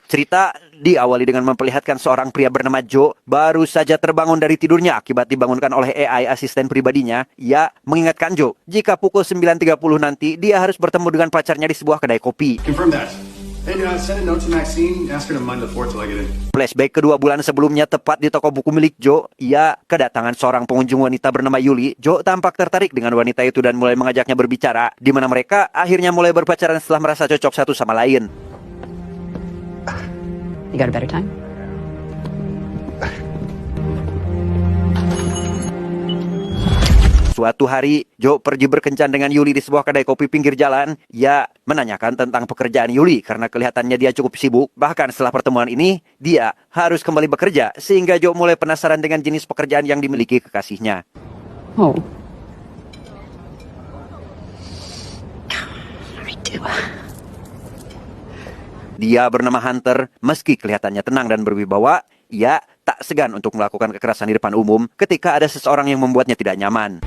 Cerita diawali dengan memperlihatkan seorang pria bernama Joe baru saja terbangun dari tidurnya akibat dibangunkan oleh AI asisten pribadinya. Ia mengingatkan Joe jika pukul 9.30 nanti dia harus bertemu dengan pacarnya di sebuah kedai kopi. Confirm that. And send a note to Maxine, ask her to mind the fort till I get in. Flashback kedua bulan sebelumnya tepat di toko buku milik Joe, ia kedatangan seorang pengunjung wanita bernama Yuli. Joe tampak tertarik dengan wanita itu dan mulai mengajaknya berbicara, di mana mereka akhirnya mulai berpacaran setelah merasa cocok satu sama lain. You got a better time? Suatu hari, Joe pergi berkencan dengan Yuli di sebuah kedai kopi pinggir jalan. Ia menanyakan tentang pekerjaan Yuli karena kelihatannya dia cukup sibuk. Bahkan setelah pertemuan ini, dia harus kembali bekerja sehingga Joe mulai penasaran dengan jenis pekerjaan yang dimiliki kekasihnya. Oh. I do. Dia bernama Hunter, meski kelihatannya tenang dan berwibawa, ia tak segan untuk melakukan kekerasan di depan umum ketika ada seseorang yang membuatnya tidak nyaman.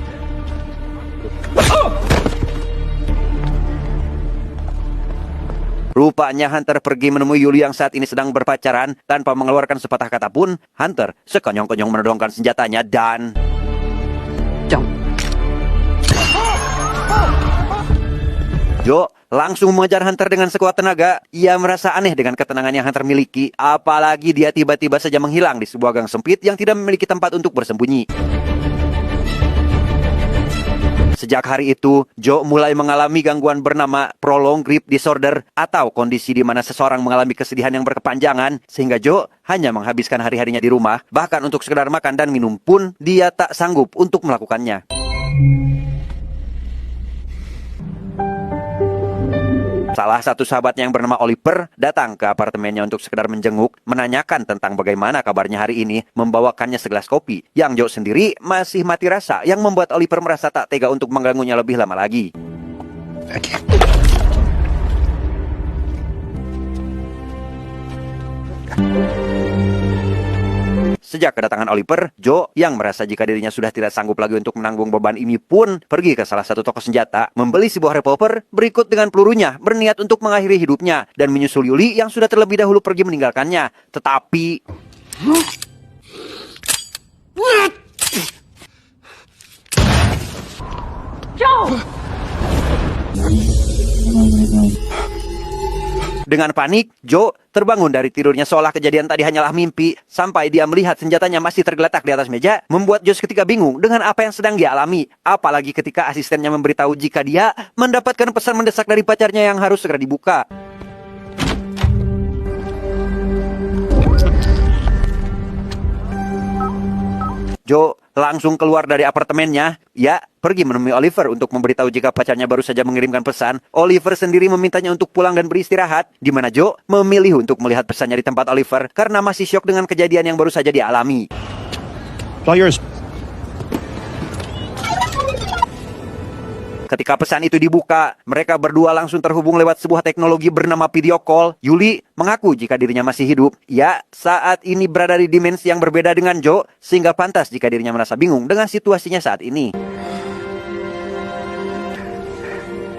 Rupanya Hunter pergi menemui Yuli yang saat ini sedang berpacaran. Tanpa mengeluarkan sepatah kata pun, Hunter sekonyong-konyong menodongkan senjatanya dan... Don't. Joe langsung mengejar Hunter dengan sekuat tenaga. Ia merasa aneh dengan ketenangan yang Hunter miliki. Apalagi dia tiba-tiba saja menghilang di sebuah gang sempit yang tidak memiliki tempat untuk bersembunyi. Sejak hari itu, Joe mulai mengalami gangguan bernama prolonged grief disorder atau kondisi di mana seseorang mengalami kesedihan yang berkepanjangan sehingga Joe hanya menghabiskan hari-harinya di rumah. Bahkan untuk sekedar makan dan minum pun dia tak sanggup untuk melakukannya. Salah satu sahabatnya yang bernama Oliver datang ke apartemennya untuk sekedar menjenguk, menanyakan tentang bagaimana kabarnya hari ini, membawakannya segelas kopi. Yang Joe sendiri masih mati rasa, yang membuat Oliver merasa tak tega untuk mengganggunya lebih lama lagi. Sejak kedatangan Oliver, Joe yang merasa jika dirinya sudah tidak sanggup lagi untuk menanggung beban ini pun pergi ke salah satu toko senjata, membeli sebuah revolver berikut dengan pelurunya, berniat untuk mengakhiri hidupnya dan menyusul Yuli yang sudah terlebih dahulu pergi meninggalkannya. Tetapi... Joe! Dengan panik, Joe terbangun dari tidurnya seolah kejadian tadi hanyalah mimpi. Sampai dia melihat senjatanya masih tergeletak di atas meja, membuat Joe seketika bingung dengan apa yang sedang dia alami. Apalagi ketika asistennya memberitahu jika dia mendapatkan pesan mendesak dari pacarnya yang harus segera dibuka. Joe langsung keluar dari apartemennya. Ia pergi menemui Oliver untuk memberitahu jika pacarnya baru saja mengirimkan pesan. Oliver sendiri memintanya untuk pulang dan beristirahat, di mana Joe memilih untuk melihat pesannya di tempat Oliver karena masih syok dengan kejadian yang baru saja dialami. Ketika pesan itu dibuka, mereka berdua langsung terhubung lewat sebuah teknologi bernama video call. Yuli mengaku jika dirinya masih hidup. Ia saat ini berada di dimensi yang berbeda dengan Joe, sehingga pantas jika dirinya merasa bingung dengan situasinya saat ini.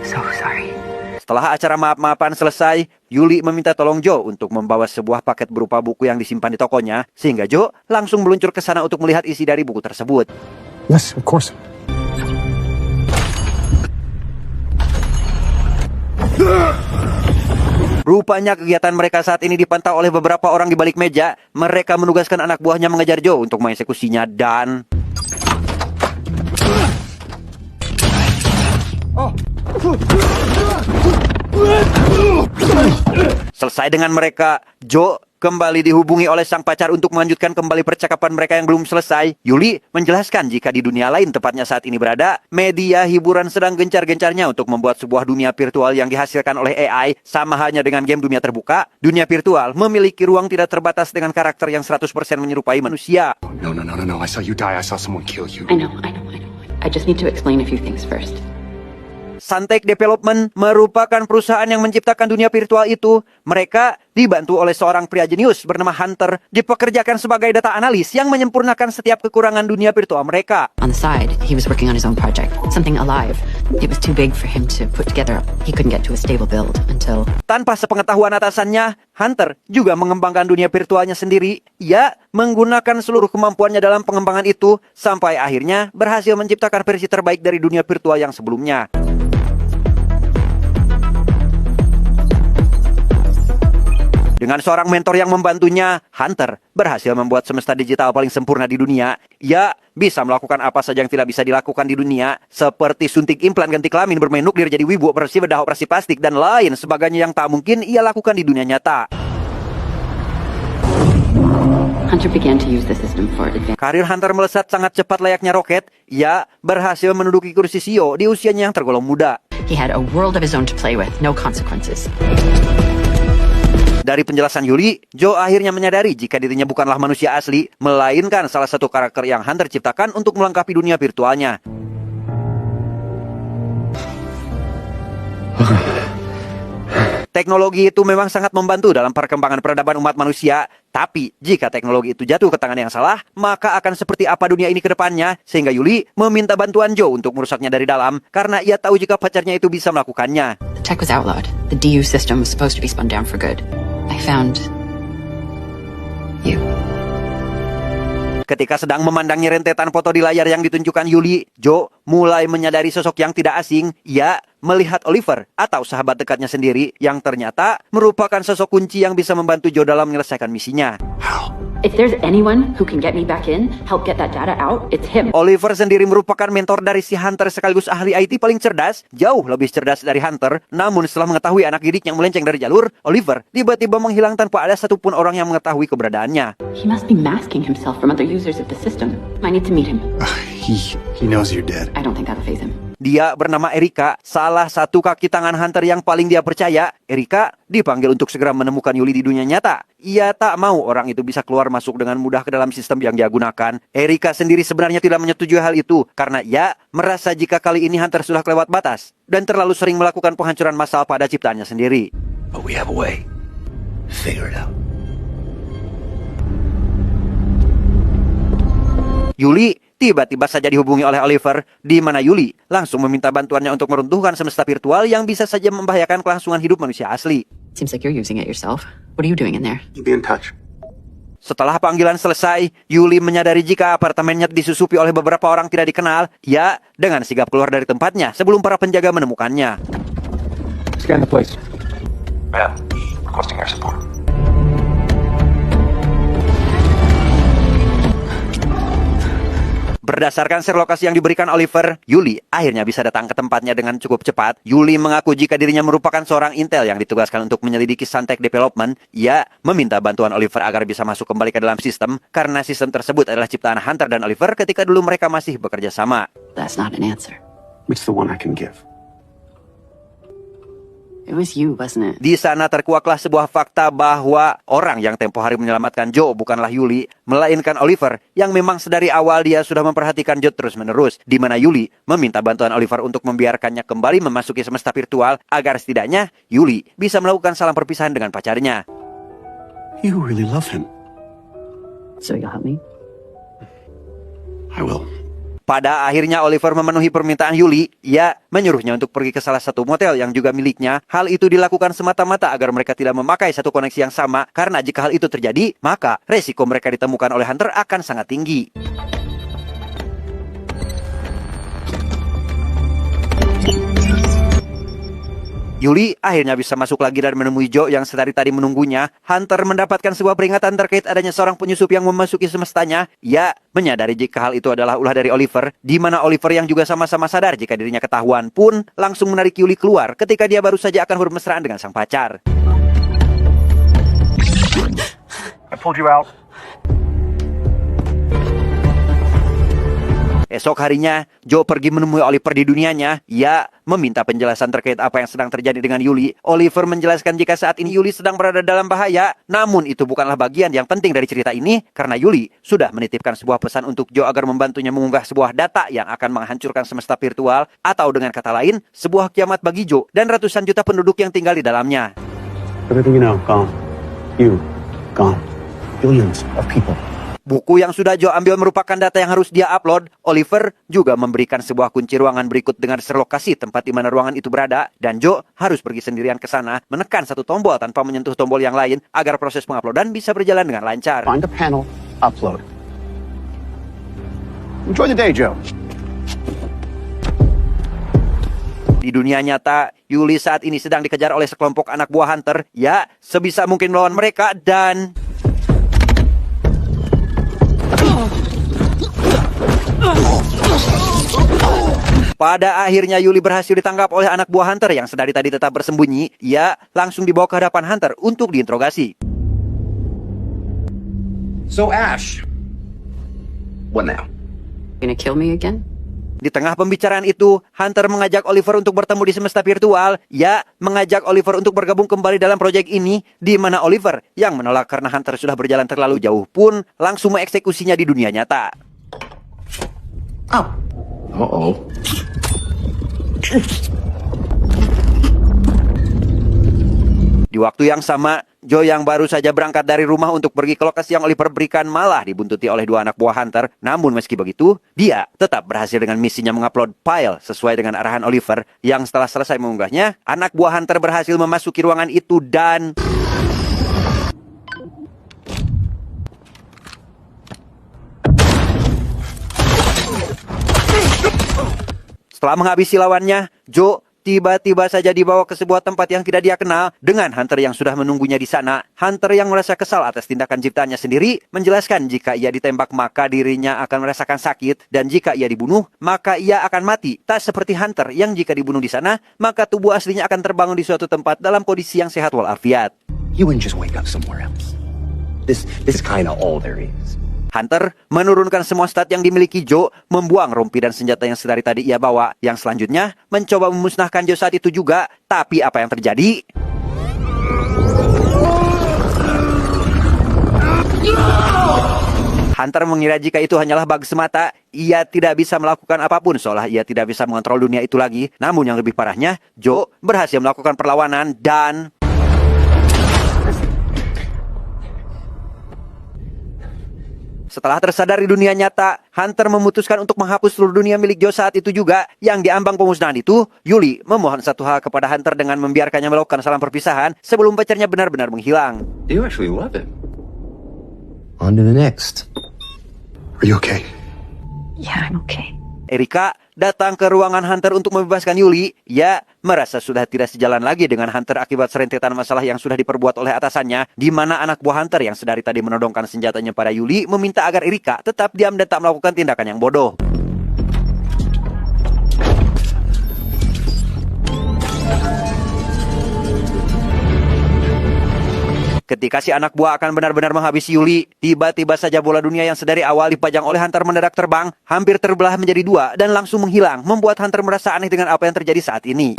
So sorry. Setelah acara maaf-maafan selesai, Yuli meminta tolong Joe untuk membawa sebuah paket berupa buku yang disimpan di tokonya, sehingga Joe langsung meluncur ke sana untuk melihat isi dari buku tersebut. Yes, of course. Rupanya kegiatan mereka saat ini dipantau oleh beberapa orang di balik meja. Mereka menugaskan anak buahnya mengejar Joe untuk mengeksekusinya dan... Selesai dengan mereka, Joe kembali dihubungi oleh sang pacar untuk melanjutkan kembali percakapan mereka yang belum selesai. Yuli menjelaskan jika di dunia lain tepatnya saat ini berada, media hiburan sedang gencar-gencarnya untuk membuat sebuah dunia virtual yang dihasilkan oleh AI. Sama halnya dengan game dunia terbuka, dunia virtual memiliki ruang tidak terbatas dengan karakter yang 100% menyerupai manusia. No. I saw you die. I saw someone kill you. I know. I just need to explain a few things first. Santec Development merupakan perusahaan yang menciptakan dunia virtual itu. Mereka dibantu oleh seorang pria jenius bernama Hunter, dipekerjakan sebagai data analis yang menyempurnakan setiap kekurangan dunia virtual mereka. On the side, he was working on his own project, something alive. It was too big for him to put together. He couldn't get to a stable build until... Tanpa sepengetahuan atasannya, Hunter juga mengembangkan dunia virtualnya sendiri. Ia menggunakan seluruh kemampuannya dalam pengembangan itu, sampai akhirnya berhasil menciptakan versi terbaik dari dunia virtual yang sebelumnya. Dengan seorang mentor yang membantunya, Hunter berhasil membuat semesta digital paling sempurna di dunia. Ia bisa melakukan apa saja yang tidak bisa dilakukan di dunia, seperti suntik implan ganti kelamin, bermain nuklir, jadi wibu, operasi bedah, operasi plastik, dan lain sebagainya yang tak mungkin ia lakukan di dunia nyata. Hunter began to use the system for advanced... Karir Hunter melesat sangat cepat layaknya roket. Ia berhasil menduduki kursi CEO di usianya yang tergolong muda. He had a world of his own to play with, no consequences. Dari penjelasan Yuli, Joe akhirnya menyadari jika dirinya bukanlah manusia asli, melainkan salah satu karakter yang Hunter ciptakan untuk melengkapi dunia virtualnya. Teknologi itu memang sangat membantu dalam perkembangan peradaban umat manusia, tapi jika teknologi itu jatuh ke tangan yang salah, maka akan seperti apa dunia ini ke depannya, sehingga Yuli meminta bantuan Joe untuk merusaknya dari dalam, karena ia tahu jika pacarnya itu bisa melakukannya. The tech was outlawed. The DU system was supposed to be spun down for good. I found... you. Ketika sedang memandangi rentetan foto di layar yang ditunjukkan Yuli, Joe mulai menyadari sosok yang tidak asing. Ia melihat Oliver atau sahabat dekatnya sendiri yang ternyata merupakan sosok kunci yang bisa membantu Joe dalam menyelesaikan misinya. If there's anyone who can get me back in, help get that data out, it's him. Oliver sendiri merupakan mentor dari si Hunter sekaligus ahli IT paling cerdas, jauh lebih cerdas dari Hunter. Namun setelah mengetahui anak didik yang melenceng dari jalur, Oliver tiba-tiba menghilang tanpa ada satupun orang yang mengetahui keberadaannya. He must be masking himself from other users of the system. I need to meet him. He knows you're dead. I don't think that'll faze him. Dia bernama Erika, salah satu kaki tangan Hunter yang paling dia percaya. Erika dipanggil untuk segera menemukan Yuli di dunia nyata. Ia tak mau orang itu bisa keluar masuk dengan mudah ke dalam sistem yang dia gunakan. Erika sendiri sebenarnya tidak menyetujui hal itu, karena ia merasa jika kali ini Hunter sudah kelewat batas dan terlalu sering melakukan penghancuran massal pada ciptaannya sendiri. But we have a way. Figure it out. Yuli tiba-tiba saja dihubungi oleh Oliver, di mana Yuli langsung meminta bantuannya untuk meruntuhkan semesta virtual yang bisa saja membahayakan kelangsungan hidup manusia asli. Seems like you're using it yourself. What are you doing in there? Be in touch. Setelah panggilan selesai, Yuli menyadari jika apartemennya disusupi oleh beberapa orang tidak dikenal. Ia dengan sigap keluar dari tempatnya sebelum para penjaga menemukannya. Scan the place. Ma'am, requesting air support. Berdasarkan share lokasi yang diberikan Oliver, Yuli akhirnya bisa datang ke tempatnya dengan cukup cepat. Yuli mengaku jika dirinya merupakan seorang intel yang ditugaskan untuk menyelidiki Santec Development. Ia meminta bantuan Oliver agar bisa masuk kembali ke dalam sistem, karena sistem tersebut adalah ciptaan Hunter dan Oliver ketika dulu mereka masih bekerja sama. That's not an answer. It's the one I can give. It was you, wasn't it? Di sana terkuaklah sebuah fakta bahwa orang yang tempo hari menyelamatkan Joe bukanlah Yuli, melainkan Oliver, yang memang sedari awal dia sudah memperhatikan Joe terus-menerus, di mana Yuli meminta bantuan Oliver untuk membiarkannya kembali memasuki semesta virtual agar setidaknya Yuli bisa melakukan salam perpisahan dengan pacarnya. You really love him. So you'll help me? I will. Pada akhirnya Oliver memenuhi permintaan Yuli. Ia menyuruhnya untuk pergi ke salah satu motel yang juga miliknya. Hal itu dilakukan semata-mata agar mereka tidak memakai satu koneksi yang sama, karena jika hal itu terjadi, maka resiko mereka ditemukan oleh Hunter akan sangat tinggi. Yuli akhirnya bisa masuk lagi dan menemui Joe yang sedari tadi menunggunya. Hunter mendapatkan sebuah peringatan terkait adanya seorang penyusup yang memasuki semestanya. Ia menyadari jika hal itu adalah ulah dari Oliver, di mana Oliver yang juga sama-sama sadar jika dirinya ketahuan pun langsung menarik Yuli keluar ketika dia baru saja akan bermesraan dengan sang pacar. I pulled you out. Esok harinya, Joe pergi menemui Oliver di dunianya. Ia meminta penjelasan terkait apa yang sedang terjadi dengan Yuli. Oliver menjelaskan jika saat ini Yuli sedang berada dalam bahaya. Namun itu bukanlah bagian yang penting dari cerita ini, karena Yuli sudah menitipkan sebuah pesan untuk Joe agar membantunya mengunggah sebuah data yang akan menghancurkan semesta virtual, atau dengan kata lain, sebuah kiamat bagi Joe dan ratusan juta penduduk yang tinggal di dalamnya. Everything you know, gone. You, gone. Billions of people. Buku yang sudah Joe ambil merupakan data yang harus dia upload. Oliver juga memberikan sebuah kunci ruangan berikut dengan lokasi tempat di mana ruangan itu berada, dan Joe harus pergi sendirian ke sana, menekan satu tombol tanpa menyentuh tombol yang lain agar proses penguploadan bisa berjalan dengan lancar. Find a panel, upload. Enjoy the day, Joe. Di dunia nyata, Yuli saat ini sedang dikejar oleh sekelompok anak buah Hunter. Ya, sebisa mungkin melawan mereka dan... Pada akhirnya Yuli berhasil ditangkap oleh anak buah Hunter yang sedari tadi tetap bersembunyi. Ia langsung dibawa ke hadapan Hunter untuk diinterogasi. So, Ash. What now? Gonna kill me again? Di tengah pembicaraan itu, Hunter mengajak Oliver untuk bertemu di semesta virtual. Ia mengajak Oliver untuk bergabung kembali dalam proyek ini, di mana Oliver yang menolak karena Hunter sudah berjalan terlalu jauh pun langsung mengeksekusinya di dunia nyata. Oh. Uh-oh. Di waktu yang sama, Joe yang baru saja berangkat dari rumah untuk pergi ke lokasi yang Oliver berikan malah dibuntuti oleh dua anak buah Hunter. Namun meski begitu, dia tetap berhasil dengan misinya mengupload file sesuai dengan arahan Oliver, yang setelah selesai mengunggahnya, anak buah Hunter berhasil memasuki ruangan itu dan... Setelah menghabisi lawannya, Joe tiba-tiba saja dibawa ke sebuah tempat yang tidak dia kenal dengan Hunter yang sudah menunggunya di sana. Hunter yang merasa kesal atas tindakan ciptaannya sendiri menjelaskan jika ia ditembak maka dirinya akan merasakan sakit, dan jika ia dibunuh maka ia akan mati. Tak seperti Hunter yang jika dibunuh di sana maka tubuh aslinya akan terbangun di suatu tempat dalam kondisi yang sehat walafiat. You wouldn't just wake up somewhere else. This is kind of all there is. Hunter menurunkan semua stat yang dimiliki Joe, membuang rompi dan senjata yang sedari tadi ia bawa, yang selanjutnya mencoba memusnahkan Joe saat itu juga. Tapi apa yang terjadi? Hunter mengira jika itu hanyalah bug semata. Ia tidak bisa melakukan apapun seolah ia tidak bisa mengontrol dunia itu lagi. Namun yang lebih parahnya, Joe berhasil melakukan perlawanan dan... Setelah tersadar di dunia nyata, Hunter memutuskan untuk menghapus seluruh dunia milik Joe saat itu juga. Yang diambang pemusnahan itu, Yuli memohon satu hal kepada Hunter dengan membiarkannya melakukan salam perpisahan sebelum pacarnya benar-benar menghilang. You actually love it. On to the next. Are you okay? Yeah, I'm okay. Erika datang ke ruangan Hunter untuk membebaskan Yuli. Ia merasa sudah tidak sejalan lagi dengan Hunter akibat serentetan masalah yang sudah diperbuat oleh atasannya, di mana anak buah Hunter yang sedari tadi menodongkan senjatanya pada Yuli meminta agar Erika tetap diam dan tak melakukan tindakan yang bodoh. Ketika si anak buah akan benar-benar menghabisi Yuli, tiba-tiba saja bola dunia yang sedari awal dipajang oleh Hunter mendadak terbang, hampir terbelah menjadi dua dan langsung menghilang, membuat Hunter merasa aneh dengan apa yang terjadi saat ini.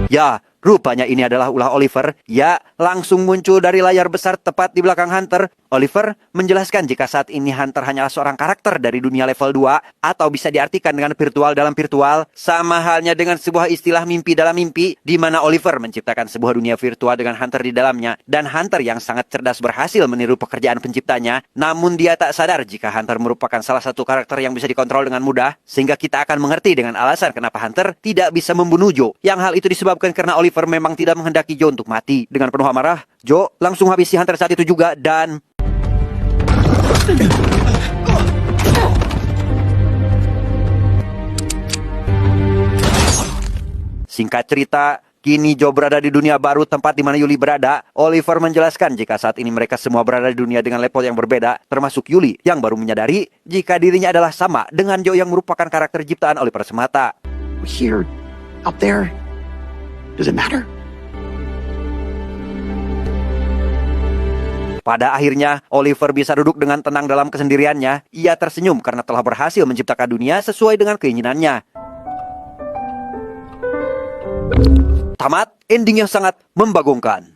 Ya, rupanya ini adalah ulah Oliver. Ya, langsung muncul dari layar besar tepat di belakang Hunter. Oliver menjelaskan jika saat ini Hunter hanyalah seorang karakter dari dunia level 2, atau bisa diartikan dengan virtual dalam virtual, sama halnya dengan sebuah istilah mimpi dalam mimpi, di mana Oliver menciptakan sebuah dunia virtual dengan Hunter di dalamnya, dan Hunter yang sangat cerdas berhasil meniru pekerjaan penciptanya. Namun dia tak sadar jika Hunter merupakan salah satu karakter yang bisa dikontrol dengan mudah, sehingga kita akan mengerti dengan alasan kenapa Hunter tidak bisa membunuh Joe, yang hal itu disebabkan karena Oliver memang tidak menghendaki Joe untuk mati. Dengan penuh amarah, Joe langsung habisi Hunter saat itu juga dan... Singkat cerita, kini Joe berada di dunia baru tempat di mana Yuli berada. Oliver menjelaskan jika saat ini mereka semua berada di dunia dengan level yang berbeda, termasuk Yuli yang baru menyadari jika dirinya adalah sama dengan Joe yang merupakan karakter ciptaan Oliver semata. Here, up there. Does it matter? Pada akhirnya, Oliver bisa duduk dengan tenang dalam kesendiriannya. Ia tersenyum karena telah berhasil menciptakan dunia sesuai dengan keinginannya. Tamat, ending yang sangat membagongkan.